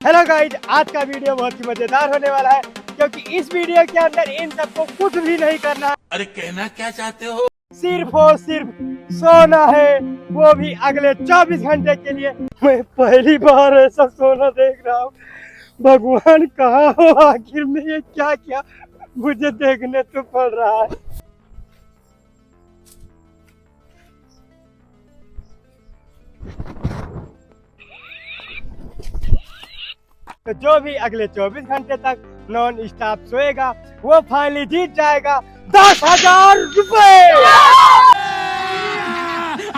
Hello guys, आज का video बहुत ही मजेदार होने वाला है क्योंकि इस वीडियो के अंदर इन सबको कुछ भी नहीं करना है। अरे कहना क्या चाहते हो? सिर्फ और सिर्फ सोना है, वो भी अगले 24 घंटे के लिए। मैं पहली बार ऐसा सोना देख रहा हूँ। भगवान कहाँ हो, आखिर में ये क्या क्या मुझे देखने तो पड़ रहा है। तो जो भी अगले 24 घंटे तक नॉन स्टॉप सोएगा वो फाइनली जीत जाएगा 10,000 रुपए।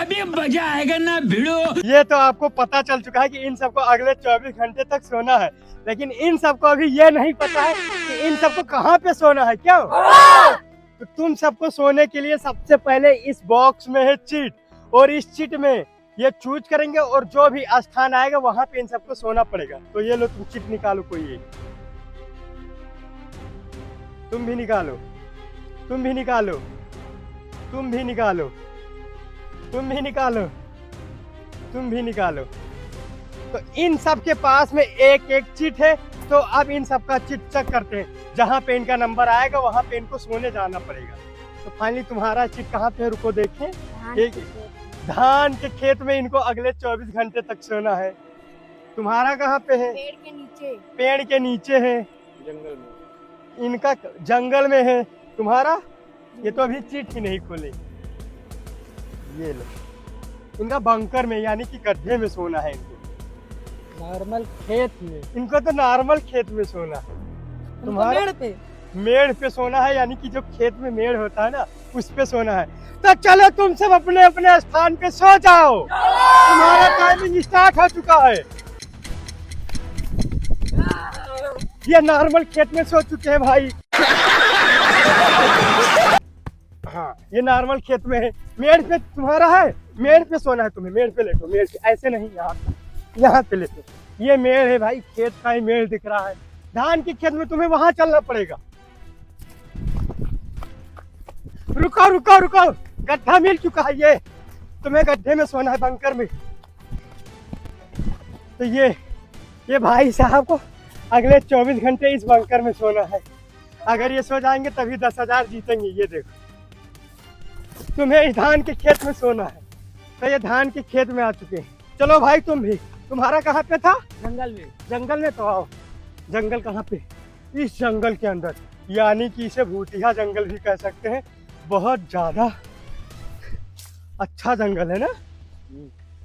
अभी मजा आएगा ना भिड़ो। ये तो आपको पता चल चुका है कि इन सबको अगले 24 घंटे तक सोना है, लेकिन इन सबको अभी ये नहीं पता है कि इन सबको कहाँ पे सोना है। क्यों? तो तुम सबको सोने के लिए सबसे पहले इस बॉक्स में है चिट, और इस चिट में ये चूज करेंगे और जो भी स्थान आएगा वहां पे इन सबको सोना पड़ेगा। तो ये लो, तुम चिट निकालो, कोई एक तुम भी निकालो, तुम भी निकालो, तुम भी निकालो, तुम भी निकालो, तुम भी निकालो। तो इन सब के पास में एक एक चिट है। तो अब इन सब का चिट चेक करते हैं, जहां पे इनका नंबर आएगा वहां पे इनको सोने जाना पड़ेगा। तो फाइनली तुम्हारा चिट कहाँ पे है, रुको देखें। धान के खेत में इनको अगले 24 घंटे तक सोना है। तुम्हारा कहाँ पे है? पेड़ के नीचे। पेड़ के नीचे है, जंगल में। इनका जंगल में है। तुम्हारा? ये तो अभी चिट ही नहीं खोले। ये लो, इनका बंकर में, यानी कि गड्ढे में सोना है इनको। नॉर्मल खेत में। इनको तो नॉर्मल खेत में सोना है। तुम्हारा पेड़ पे। मेड़ पे सोना है, यानी कि जो खेत में मेड़ होता है ना, उस पे सोना है। तो चलो तुम सब अपने अपने स्थान पे सो जाओ, तुम्हारा टाइमिंग स्टार्ट हो चुका है। ये नॉर्मल खेत में सो चुके हैं भाई। हाँ, ये नॉर्मल खेत में है। मेड़ पे तुम्हारा है, मेड़ पे सोना है तुम्हें। मेड़ पे लेटो, मेड़ पे, ऐसे नहीं, यहाँ पे लेटो। ये मेड़ है भाई, खेत का ही मेड़ दिख रहा है। धान के खेत में तुम्हें वहां चलना पड़ेगा। रुको रुको रुको, गड्ढा मिल चुका है। ये तुम्हें गड्ढे में सोना है, बंकर में। तो ये भाई साहब को अगले 24 घंटे इस बंकर में सोना है। अगर ये सो जाएंगे तभी 10,000 जीतेंगे। ये देखो, तुम्हें इस धान के खेत में सोना है। तो ये धान के खेत में आ चुके हैं। चलो भाई तुम भी। तुम्हारा कहाँ पे था? जंगल में। जंगल में? तो आओ। जंगल कहाँ पे? इस जंगल के अंदर, यानी कि इसे भूतिया जंगल भी कह सकते हैं। बहुत ज्यादा अच्छा जंगल है ना।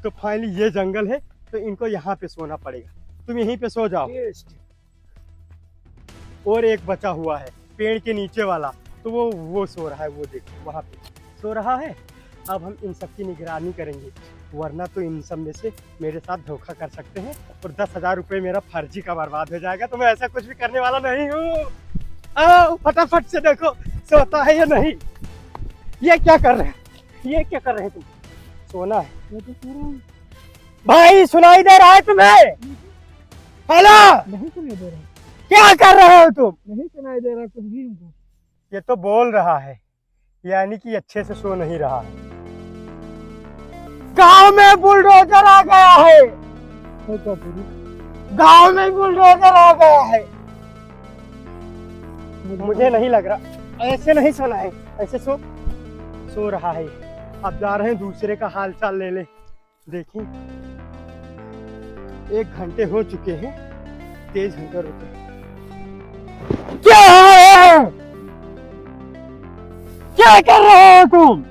तो फाइनली ये जंगल है, तो इनको यहाँ पे सोना पड़ेगा। तुम यहीं पे सो जाओ। और एक बचा हुआ है पेड़ के नीचे वाला, तो वो सो रहा है। वो देखो वहाँ पे सो रहा है। अब हम इन सब की निगरानी करेंगे, वरना तो इन सब में से मेरे साथ धोखा कर सकते हैं और 10,000 रुपये मेरा फर्जी का बर्बाद हो जाएगा। तो मैं ऐसा कुछ भी करने वाला नहीं हूँ। आओ फटाफट से देखो सोता है या नहीं। ये क्या कर रहे हैं? ये क्या कर रहे हैं तुम? सोना है भाई। सुनाई दे रहा है तुम्हें? हेलो, नहीं सुनाई दे रहा। क्या कर रहे हो तुम? नहीं सुनाई दे रहा कुछ भी हमको। ये तो बोल रहा है, यानी कि अच्छे से सो नहीं रहा है। गांव में बुलडोजर आ गया है। गांव में बुलडोजर आ गया है। मुझे नहीं लग रहा, ऐसे नहीं सोना है। ऐसे सो रहा है। अब जा रहे हैं दूसरे का हाल चाल ले ले। देखिए 1 घंटे हो चुके हैं। तेज घंटे रुके। क्या है? क्या कर रहे हो तुम?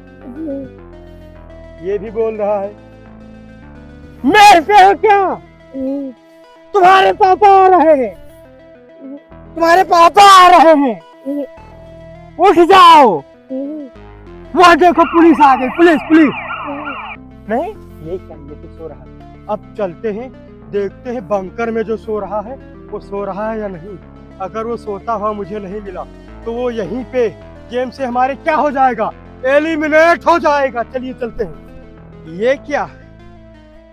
ये भी बोल रहा है। मेरे पे हो क्या? तुम्हारे पापा आ रहे हैं। तुम्हारे पापा आ रहे हैं। उठ जाओ। वहाँ देखो पुलिस आ गई। पुलिस नहीं, ये क्या? ये तो सो रहा है। अब चलते हैं, देखते हैं बंकर में जो सो रहा है वो सो रहा है या नहीं। अगर वो सोता हुआ मुझे नहीं मिला तो वो यहीं पे गेम से हमारे क्या हो जाएगा, एलिमिनेट हो जाएगा। चलिए चलते हैं। ये क्या?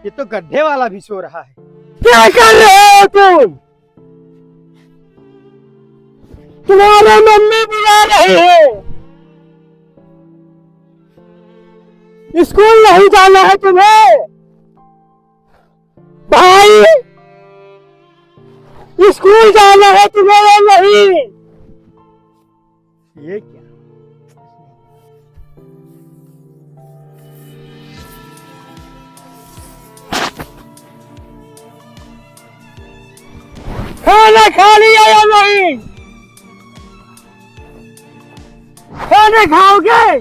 ये तो गड्ढे वाला भी सो रहा है। क्या कर रहे हो तुम? तुम्हारे मम्मी बुला रही है। स्कूल नहीं जाना है तुम्हें? भाई स्कूल जाना है तुम्हें नहीं। ये क्या? खाना खा लिया या नहीं? खाना खाओगे?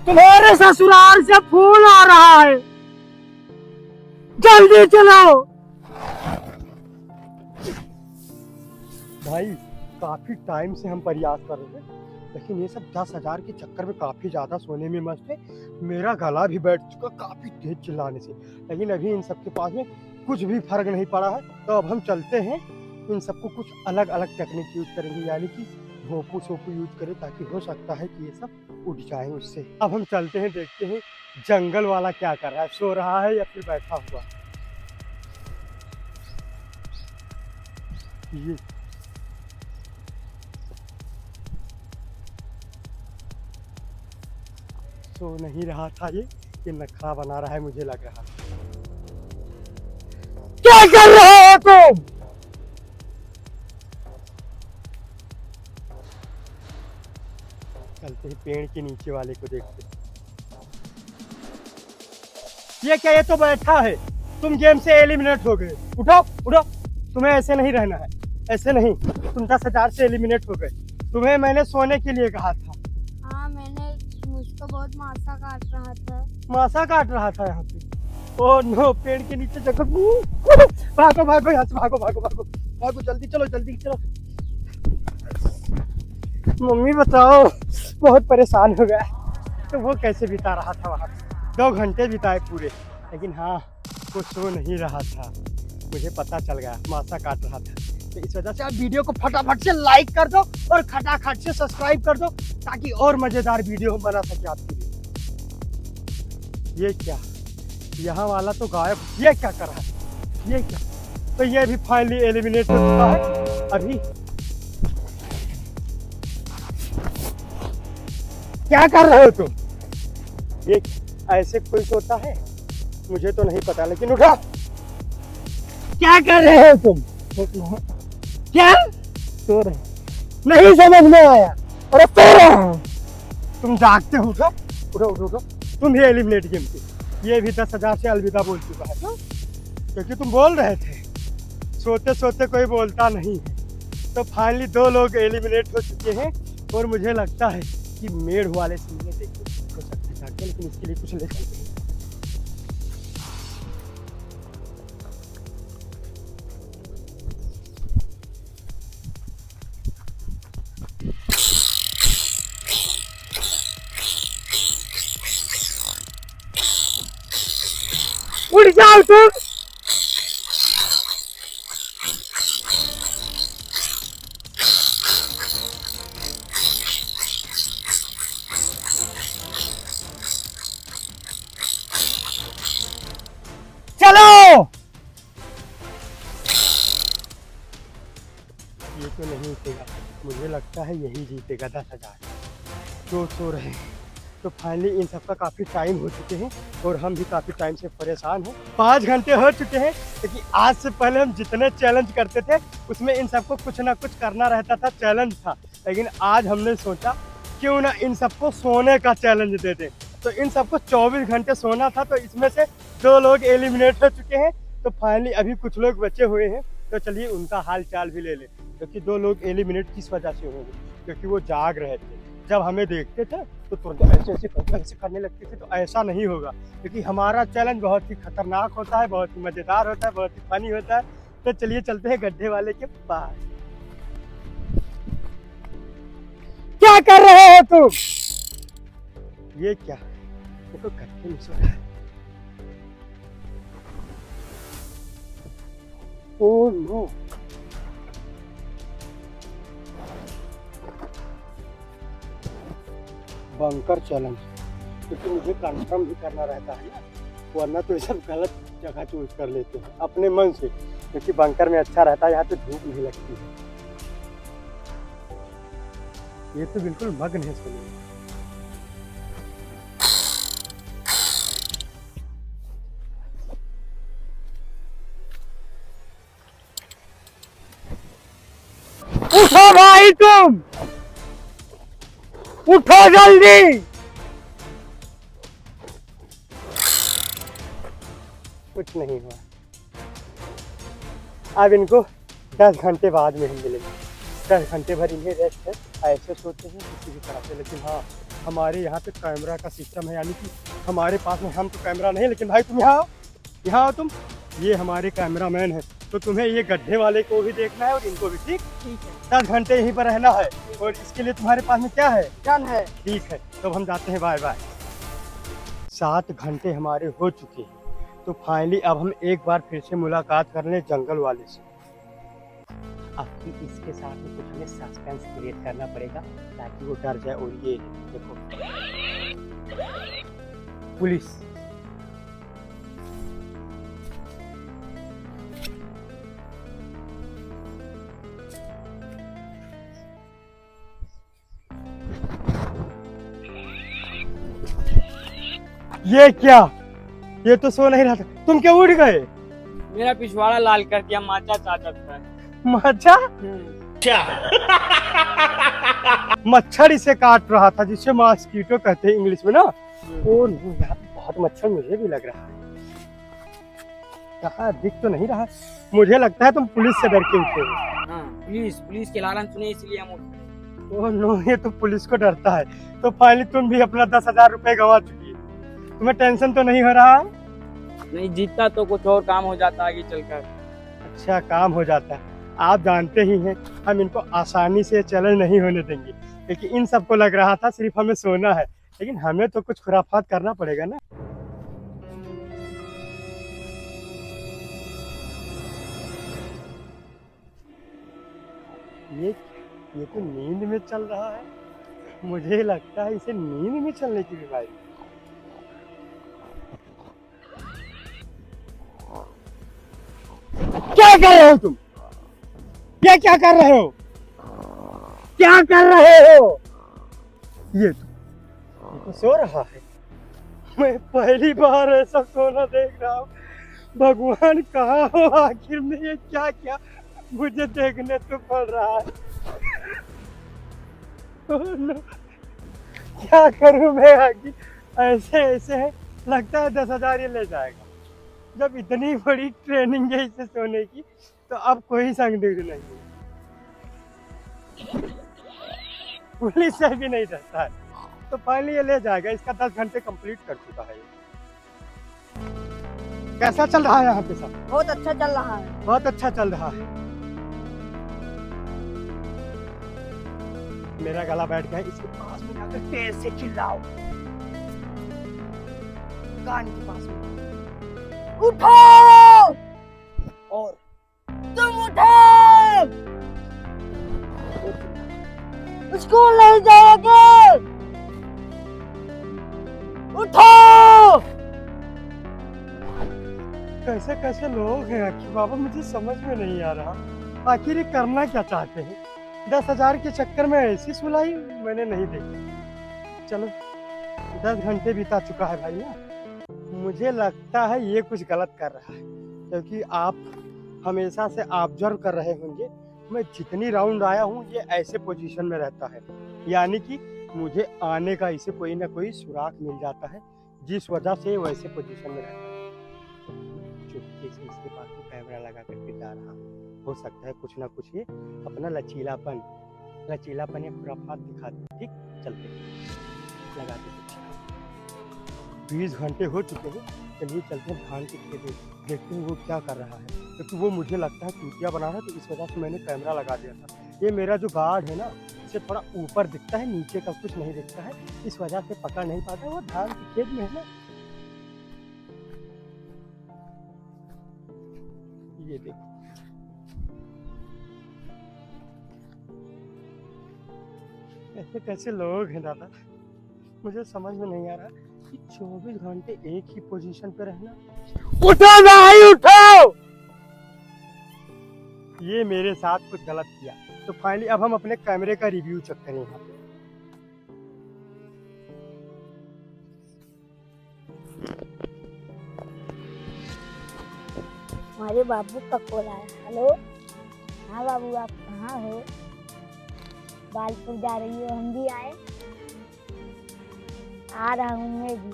तुम्हारे ससुराल से फोन आ रहा है, जल्दी चलो। भाई काफी टाइम से हम प्रयास कर रहे हैं, लेकिन ये सब 10,000 के चक्कर में काफी ज्यादा सोने में मस्त है। मेरा गला भी बैठ चुका काफी तेज चिल्लाने से, लेकिन अभी इन सब के पास में कुछ भी फर्क नहीं पड़ा है। तो अब हम चलते हैं, इन सबको कुछ अलग अलग टेक्निक यूज करेंगे, यानी कि भोपू सोपू यूज करें, ताकि हो सकता है कि ये सब उठ जाए उससे। अब हम चलते हैं, देखते हैं जंगल वाला क्या कर रहा है, सो रहा है या फिर बैठा हुआ। ये सो नहीं रहा था, ये नखरा बना रहा है, मुझे लग रहा है। क्या कर रहे हो तुम? चलते हैं पेड़ के नीचे वाले को देखते। ये क्या, ये तो बैठा है। तुम गेम से एलिमिनेट हो गए। उठो उठो, तुम्हें ऐसे नहीं रहना है, ऐसे नहीं। तुम 10,000 से एलिमिनेट हो गए। तुम्हें मैंने सोने के लिए कहा था। हाँ, मुझको बहुत मासा काट रहा था। मासा काट रहा था यहाँ पे? ओह नो, पेड़ के नीचे जगह। भागो भागो यहाँ से, भागो भागो भागो भागो, जल्दी चलो जल्दी चलो। मम्मी बताओ, बहुत परेशान हो गया। तो वो कैसे बिता रहा था वहाँ? 2 घंटे बिताए पूरे, लेकिन हाँ वो सो नहीं रहा था। मुझे पता चल गया मासा काट रहा था। तो इस वजह से आप वीडियो को फटाफट से लाइक कर दो और खटाखट से सब्सक्राइब कर दो, ताकि और मजेदार वीडियो हम बना सके आपके लिए। ये क्या, यहाँ वाला तो गायब। ये क्या कर रहा है? ये क्या? तो ये भी फाइनली एलिमिनेट हो चुका है। अभी क्या कर रहे हो तुम? ये ऐसे कोई सोता है? मुझे तो नहीं पता, लेकिन उठो। क्या कर रहे हो तुम? क्या सो रहे? नहीं समझ में आया। अरे सो रहा हूं। तुम जागते हो? उठो उठो उठो उठो। तुम ही एलिमिनेट गेम से। ये भी 10,000 से अलविदा बोल चुका है, क्योंकि तुम बोल रहे थे सोते सोते कोई बोलता नहीं है। तो फाइनली 2 लोग एलिमिनेट हो चुके हैं, और मुझे लगता है कि मेढ़ वाले सीन में देखो हो सकते हैं, लेकिन इसके लिए कुछ ले चलते हैं। उड़ जाओ तुम। चलो। ये तो नहीं जीतेगा, मुझे लगता है यही जीतेगा 10,000। जो सो रहे हैं। तो फाइनली इन सबका काफ़ी टाइम हो चुके हैं, और हम भी काफ़ी टाइम से परेशान हैं। 5 घंटे हो चुके हैं, लेकिन आज से पहले हम जितने चैलेंज करते थे उसमें इन सबको कुछ ना कुछ करना रहता था, चैलेंज था। लेकिन आज हमने सोचा क्यों ना इन सबको सोने का चैलेंज दे दें। तो इन सबको 24 घंटे सोना था, तो इसमें से 2 लोग एलिमिनेट हो चुके हैं। तो फाइनली अभी कुछ लोग बचे हुए हैं, तो चलिए उनका हाल चाल भी ले लें। क्योंकि 2 लोग एलिमिनेट किस वजह से होंगे? क्योंकि वो जाग रहे थे। जब हमें देखते थे तो तुरंत ऐसे करने लगते थे। तो ऐसा नहीं होगा, क्योंकि हमारा चैलेंज बहुत ही खतरनाक होता है, बहुत ही मज़ेदार होता है, बहुत ही फनी होता है। तो चलिए चलते हैं गड्ढे वाले के पास। क्या कर रहे हो तुम? ये क्या, ये तो गड्ढे में सो रहा है। Oh no, bunker challenge. क्योंकि मुझे कंफर्म भी करना रहता है ना, वरना तो ये सब गलत जगह चूज कर लेते हैं अपने मन से। क्योंकि बंकर में अच्छा रहता है, यहाँ पे धूप नहीं लगती है। ये तो बिल्कुल मग्न है सोने में। उठो भाई तुम, उठो जल्दी। कुछ नहीं हुआ, अब इनको 10 घंटे बाद में हम मिलेंगे। 10 घंटे भर इन्हें रेस्ट है, ऐसे सोते हैं किसी भी तरह से। लेकिन हाँ, हमारे यहाँ पे कैमरा का सिस्टम है, यानी कि हमारे पास में हम तो कैमरा नहीं, लेकिन भाई तुम यहाँ आओ, यहाँ आओ तुम। ये हमारे कैमरामैन है, तो तुम्हें ये गड्ढे वाले को भी देखना है और इनको भी। ठीक ठीक है। 10 घंटे यहीं पर रहना है, और इसके लिए तुम्हारे पास में क्या है? डन है। ठीक है, तो हम जाते हैं, बाय बाय। 7 घंटे हमारे हो चुके हैं, तो फाइनली अब हम एक बार फिर से मुलाकात कर लें जंगल वाले से। अब इसके साथ में कुछ हमें सस्पेंस क्रिएट करना पड़ेगा ताकि वो डर जाए। और ये देखो, पुलिस। ये क्या? ये तो सो नहीं रहा था, तुम क्या उड़ गए? मेरा पिछवाड़ा लाल कर दिया माचा चाचा था। मच्छर? मच्छर इसे काट रहा था, जिसे मॉस्किटो कहते हैं इंग्लिश में ना। ओ यहाँ पे बहुत मच्छर मुझे भी लग रहा है। कहाँ दिख तो नहीं रहा, मुझे लगता है तुम पुलिस से डर के उठे हो। हाँ, पुलिस के लालन सुने इसलिए हम उठे। ओह नो, ये तो पुलिस को डरता है। तो फाइनली तुम भी अपना 10,000 रुपए गंवा चुकी है। तुम्हें टेंशन तो नहीं हो रहा है? नहीं, जीतता तो कुछ और काम हो जाता आगे चलकर। अच्छा काम हो जाता है। आप जानते ही हैं हम इनको आसानी से चैलेंज नहीं होने देंगे, क्योंकि इन सबको लग रहा था सिर्फ हमें सोना है, लेकिन हमें तो कुछ खुराफात करना पड़ेगा ना। ये तो नींद में चल रहा है, मुझे लगता है इसे नींद में चलने की बीमारी। क्या कर रहे हो तुम? ये क्या कर रहे हो? क्या कर रहे हो? ये तो सो रहा है। मैं पहली बार ऐसा सोना देख रहा हूँ। भगवान कहाँ हो आखिर में? ये क्या क्या मुझे देखने तो पड़ रहा है। क्या करूं मैं आगे? ऐसे ऐसे है, लगता है 10,000 ये ले जाएगा। जब इतनी बड़ी ट्रेनिंग है इसे सोने की, तो अब कोई संदेह नहीं है। पुलिस से भी नहीं रहता है, तो फाइनली ये ले जाएगा। इसका 10 घंटे कंप्लीट कर चुका है। कैसा चल रहा है यहाँ पे सब? बहुत अच्छा चल रहा है। बहुत अच्छा चल रहा है। मेरा गला बैठ गया, इसके पास में जाकर तेज से चिल्लाओ, कान के पास में। उठो, और तुम उठो, स्कूल नहीं जाओगे। उठो। कैसे कैसे लोग हैं आखिर बाबा, मुझे समझ में नहीं आ रहा। आखिर ये करना क्या चाहते हैं? 10,000 के चक्कर में ऐसी सुलाई मैंने नहीं देखी। चलो 10 घंटे बीता चुका है भाई ना। मुझे लगता है ये कुछ गलत कर रहा है, क्योंकि आप हमेशा से ऑब्जर्व कर रहे होंगे, मैं जितनी राउंड आया हूँ ये ऐसे पोजीशन में रहता है, यानी कि मुझे आने का इसे कोई ना कोई सुराग मिल जाता है, जिस वजह से वैसे पोजीशन में रहता है। चुपके से इसके पास में कैमरा लगा करके जा रहा हूँ। हो सकता है कुछ ना कुछ ये अपना लचीलापन या खुराफात दिखाते। ठीक, चलते लगा दे। 20 घंटे हो चुके हैं, चलिए चलते हैं धान के खेत में, देखते हैं वो क्या कर रहा है, क्योंकि वो मुझे लगता है चूतिया बना रहा है, तो इस वजह से मैंने कैमरा लगा दिया था। ये मेरा जो गार्ड है ना, इसे थोड़ा ऊपर दिखता है, नीचे का कुछ नहीं दिखता है, इस वजह से पकड़ नहीं पाता। वो धान के खेत में है ना। ये देखो, ऐसे कैसे लोग हैं दादा, मुझे समझ में नहीं आ रहा कि 24 घंटे एक ही पोजीशन पे रहना। उठो भाई उठो! ये मेरे साथ कुछ गलत किया, तो फाइनली अब हम अपने कैमरे का रिव्यू चेक करें यहाँ पे। हमारे बाबू का कॉल आया। हेलो, हाँ बाबू, आप कहाँ हो? बालपुर जा रही हो, हम भी आए। आ रहा हूँ मैं भी।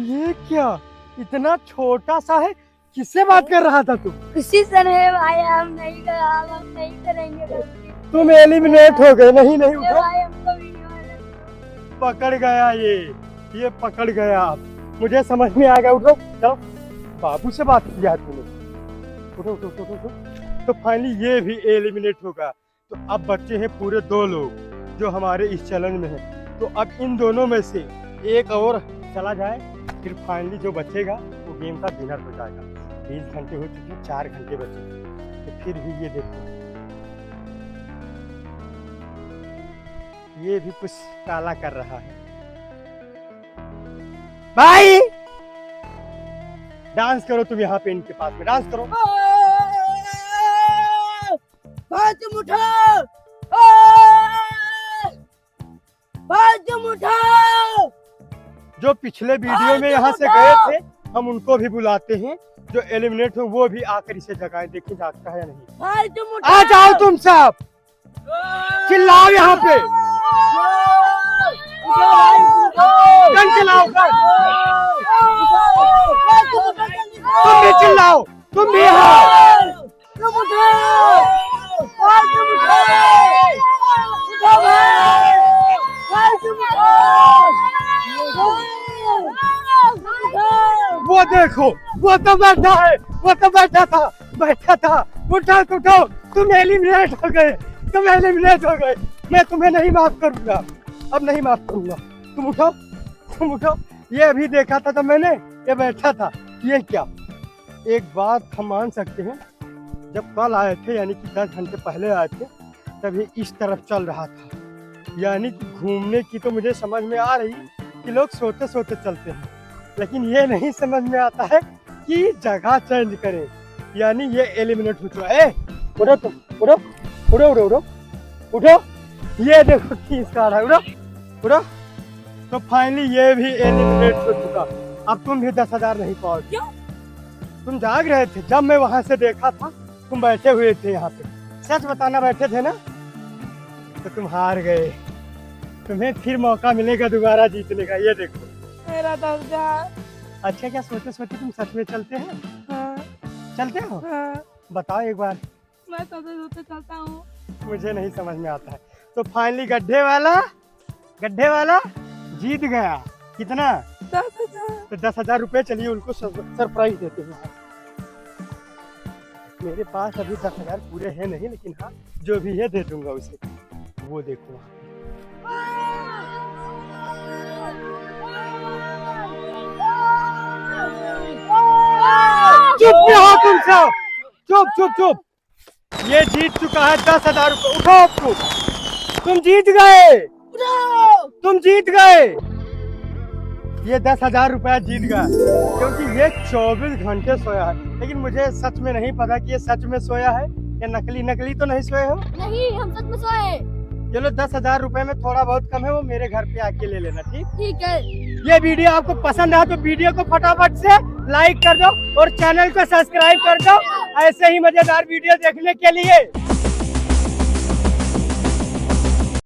ये क्या इतना छोटा सा है? किससे बात कर रहा था तू? खुशी से नहीं भाई, हम नहीं कर, हम नहीं करेंगे गलती। तुम एलिमिनेट हो गए। नहीं नहीं उठो। भाई हमको भी नहीं मालूम। पकड़ गया ये पकड़ गया। मुझे समझ में आ गया। उठो चलो, बाबू से बात किया तूने। उठो उठो उठो उठो। तो फाइनली ये भी एलिमिनेट होगा। तो अब बच्चे हैं पूरे 2 लोग जो हमारे इस चैलेंज में हैं। तो अब इन दोनों में से एक और चला जाए, फिर फाइनली जो बचेगा वो गेम का विनर हो जाएगा। 20 घंटे हो चुके हैं, 4 घंटे बचे। तो फिर भी ये देखो, ये भी कुछ काला कर रहा है। भाई डांस करो तुम यहाँ पे, इनके पास में डांस करो। भाई तुम उठाओ, भाई तुम उठाओ। जो पिछले वीडियो में यहाँ से गए थे, हम उनको भी बुलाते हैं। जो एलिमिनेट हो वो भी आकर इसे जगाए, देखिए जागता है या नहीं। भाई तुम उठाओ। आ जाओ तुम सब, चिल्लाओ यहाँ पे, गन चलाओ गन। तुम भी चिल्लाओ, तुम भी यहाँ। तुम उठाओ, भाई तुम उठाओ, उठाओ भाई, भाई तुम उठाओ। वो देखो, वो तो बैठा है, वो तो बैठा था। उठाओ उठाओ, तुम एलिमिनेट हो गए, तुम एलिमिनेट हो गए। मैं तुम्हें नहीं माफ करूंगा, अब नहीं माफ करूंगा। तुम उठो। ये अभी देखा था तो मैंने, ये बैठा था। ये क्या, एक बात हम मान सकते हैं, जब कल आए थे यानी कि 10 घंटे पहले आए थे, तभी इस तरफ चल रहा था। यानी कि घूमने की तो मुझे समझ में आ रही कि लोग सोते सोते चलते हैं, लेकिन ये नहीं समझ में आता है कि जगह चेंज करें। यानी ये एलिमिनेट हो चुका है। उठो तुम, उठो। ये देखो किस का है, उठो। तो फाइनली ये भी एलिमिनेट हो चुका। अब तुम भी 10,000 नहीं पाओगे। क्यों? तुम जाग रहे थे, जब मैं वहां से देखा था तुम बैठे हुए थे यहाँ पे। सच बताना, बैठे थे ना? तो तुम हार गए। तुम्हें फिर मौका मिलेगा दोबारा जीतने का। ये देखो मेरा दर्जा। अच्छा, क्या सोते सोते तुम सच में चलते हैं? हाँ, चलते हो? हाँ, बताओ एक बार। मैं सोते सोते चलता हूँ। मुझे नहीं समझ में आता है। तो फाइनली गड्ढे वाला जीत गया। कितना? 10,000। तो 10,000 रुपए। चलिए उनको सरप्राइज देते हैं। मेरे पास अभी 10,000 पूरे हैं नहीं, लेकिन हाँ जो भी है दे दूंगा उसे। वो देखो, चुप रहो तुम सब, चुप। ये जीत चुका है 10,000 रुपए। उठो, तुम जीत गए। ये 10,000 रुपया जीत गया, क्योंकि ये 24 घंटे सोया है। लेकिन मुझे सच में नहीं पता कि ये सच में सोया है या नकली तो नहीं सोए हो। नहीं, हम सच में सोए। चलो 10,000 रुपए में थोड़ा बहुत कम है, वो मेरे घर पे आके ले लेना। ठीक है। ये वीडियो आपको पसंद आया तो वीडियो को फटाफट से लाइक कर दो और चैनल को सब्सक्राइब कर दो, ऐसे ही मजेदार वीडियो देखने के लिए।